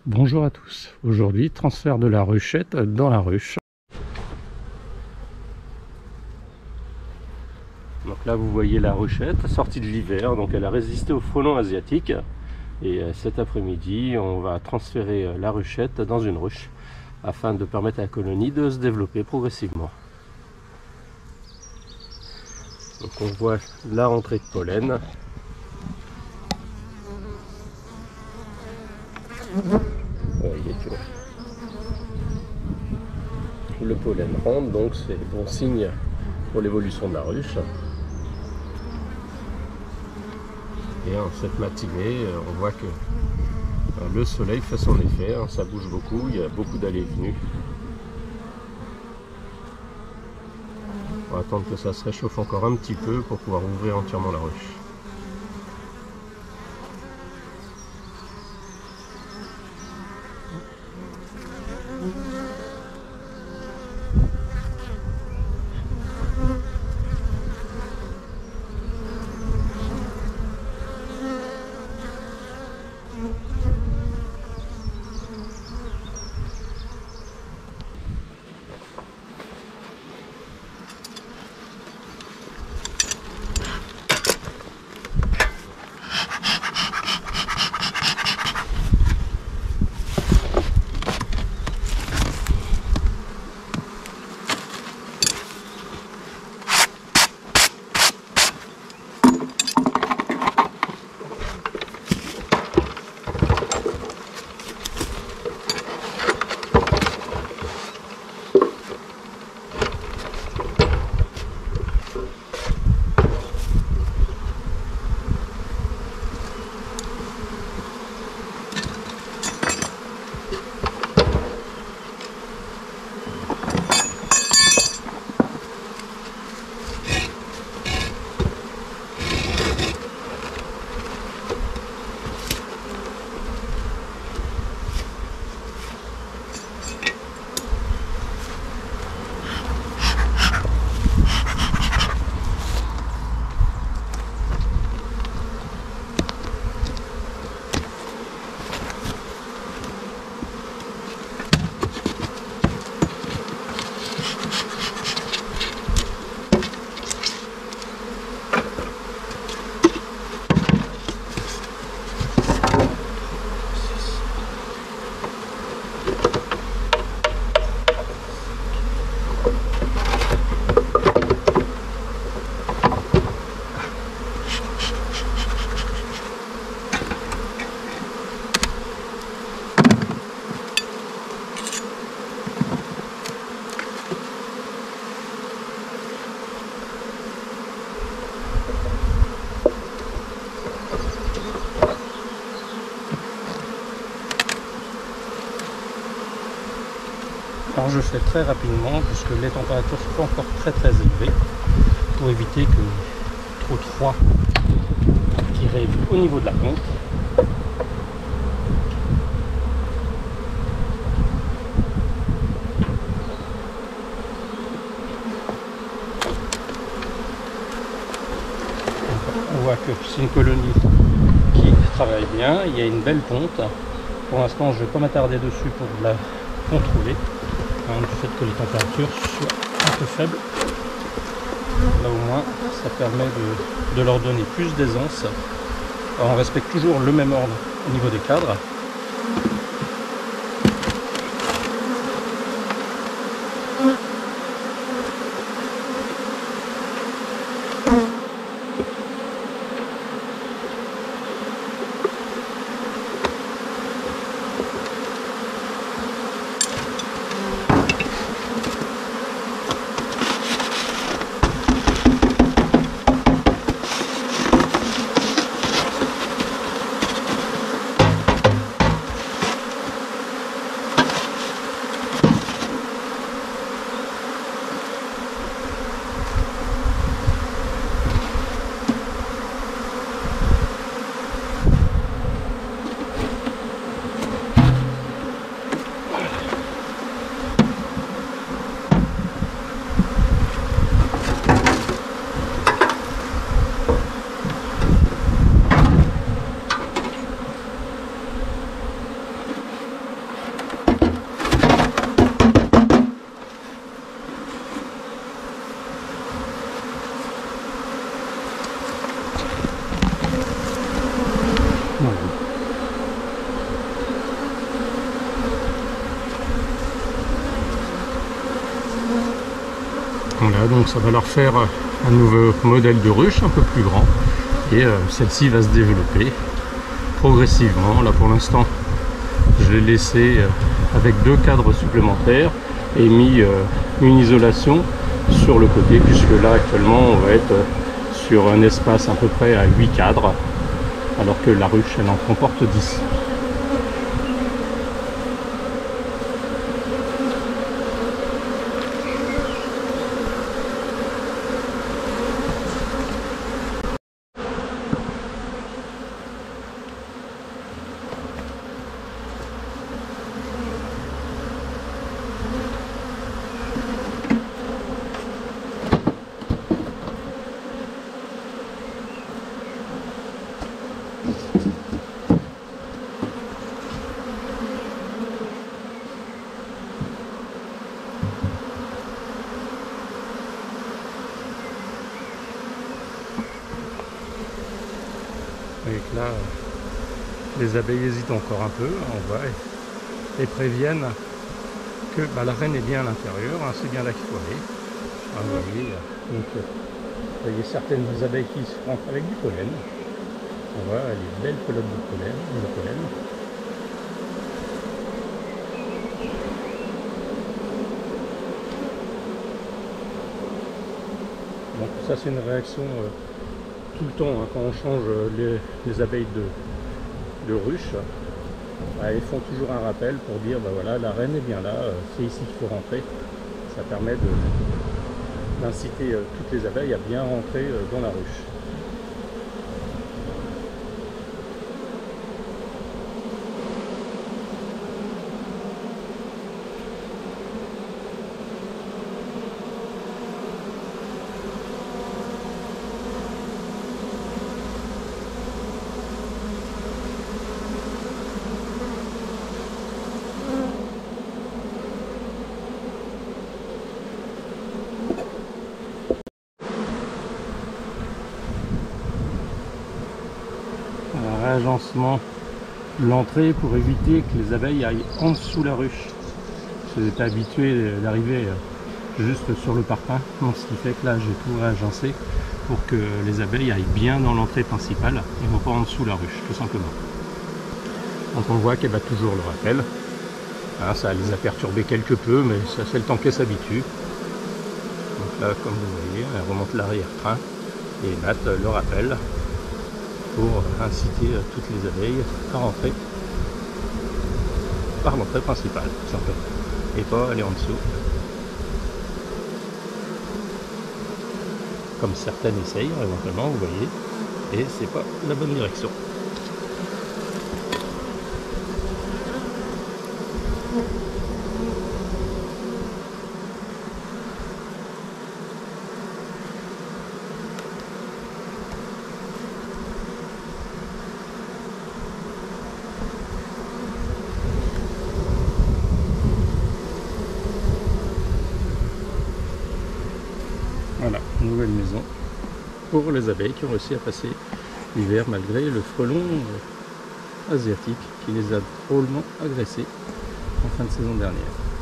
Bonjour à tous, aujourd'hui transfert de la ruchette dans la ruche. Donc là vous voyez la ruchette sortie de l'hiver, donc elle a résisté au frelon asiatique. Et cet après-midi on va transférer la ruchette dans une ruche afin de permettre à la colonie de se développer progressivement. Donc on voit la rentrée de pollen. Voyez, tu vois. Le pollen rentre, donc c'est bon signe pour l'évolution de la ruche. Et en cette matinée, on voit que le soleil fait son effet, hein, ça bouge beaucoup, il y a beaucoup d'allées et venues. On va attendre que ça se réchauffe encore un petit peu pour pouvoir ouvrir entièrement la ruche. Alors je fais très rapidement puisque les températures sont pas encore très élevées pour éviter que trop de froid qui règne au niveau de la pompe. On voit que c'est une colonie qui travaille bien, il y a une belle ponte. Pour l'instant je ne vais pas m'attarder dessus pour la contrôler. Du fait que les températures soient un peu faibles, là au moins ça permet de leur donner plus d'aisance. On respecte toujours le même ordre au niveau des cadres. Voilà, donc ça va leur faire un nouveau modèle de ruche un peu plus grand, et celle-ci va se développer progressivement. Là pour l'instant je l'ai laissé avec 2 cadres supplémentaires et mis une isolation sur le côté, puisque là actuellement on va être sur un espace à peu près à 8 cadres, alors que la ruche elle en comporte 10. Et que là, les abeilles hésitent encore un peu, on voit, et préviennent que la reine est bien à l'intérieur, hein, c'est bien là qu'il faut aller. Ah, vous voyez, donc, vous voyez certaines abeilles qui se rentrent avec du pollen. On voit les belles pelotes de pollen. Donc ça c'est une réaction tout le temps, hein, quand on change les abeilles de ruche, elles font toujours un rappel pour dire voilà, la reine est bien là, c'est ici qu'il faut rentrer. Ça permet d'inciter toutes les abeilles à bien rentrer dans la ruche. Un réagencement de l'entrée pour éviter que les abeilles aillent en dessous la ruche. Vous êtes habitué d'arriver juste sur le parpaing, donc ce qui fait que là j'ai tout réagencé pour que les abeilles aillent bien dans l'entrée principale et non pas en dessous la ruche, tout simplement. Donc on voit qu'elle bat toujours le rappel. Hein, ça les a perturbés quelque peu, mais ça fait le temps qu'elle s'habitue. Donc là, comme vous voyez, elle remonte l'arrière-train et battent le rappel pour inciter toutes les abeilles à rentrer par l'entrée principale, tout simplement, et pas aller en dessous, comme certaines essayent éventuellement, vous voyez, et c'est pas la bonne direction. Voilà, nouvelle maison pour les abeilles qui ont réussi à passer l'hiver malgré le frelon asiatique qui les a drôlement agressés en fin de saison dernière.